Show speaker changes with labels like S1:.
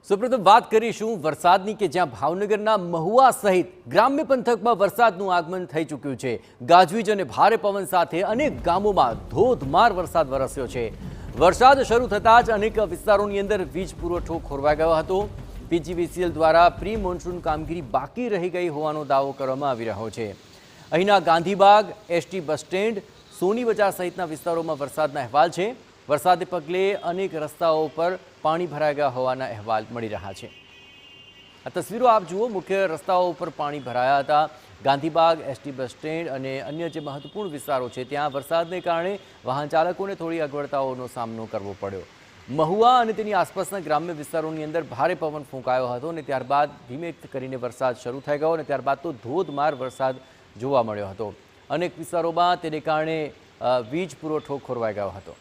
S1: સૌપ્રથમ વાત કરીશું વરસાદની કે જ્યાં ભાવનગરના મહુવા સહિત ગ્રામ્ય પંથકમાં વરસાદનું આગમન થઈ ચૂક્યું છે। ગાજવીજ અને ભારે પવન સાથે અનેક ગામોમાં ધોધમાર વરસાદ વરસ્યો છે। વરસાદ શરૂ થતાં જ અનેક વિસ્તારોની અંદર વીજ પુરવઠો ખોરવાઈ ગયો હતો। પીજીવીસીએલ દ્વારા પ્રી મોન્સૂન કામગીરી બાકી રહી ગઈ હોવાનો દાવો કરવામાં આવી રહ્યો છે। અહીંના ગાંધીબાગ, એસટી બસ સ્ટેન્ડ, સોની બજાર સહિતના વિસ્તારોમાં વરસાદના અહેવાલ છે। વરસાદને પગલે અનેક રસ્તાઓ પર પાણી ભરાઈ ગયા હોવાના અહેવાલ મળી રહ્યા છે। આ તસવીરો આપ જુઓ, મુખ્ય રસ્તાઓ પર પાણી ભરાયા હતા। ગાંધીબાગ, એસટી બસ સ્ટેન્ડ અને અન્ય જે મહત્વપૂર્ણ વિસ્તારો છે ત્યાં વરસાદને કારણે વાહન ચાલકોને થોડી અગવડતાઓનો સામનો કરવો પડ્યો। મહુવા અને તેની આસપાસના ગ્રામ્ય વિસ્તારોની અંદર ભારે પવન ફૂંકાયો હતો અને ત્યારબાદ ધીમે કરીને વરસાદ શરૂ થઈ ગયો અને ત્યારબાદ તો ધોધમાર વરસાદ જોવા મળ્યો હતો। અનેક વિસ્તારોમાં તેને કારણે વીજ પુરવઠો ખોરવાઈ ગયો હતો।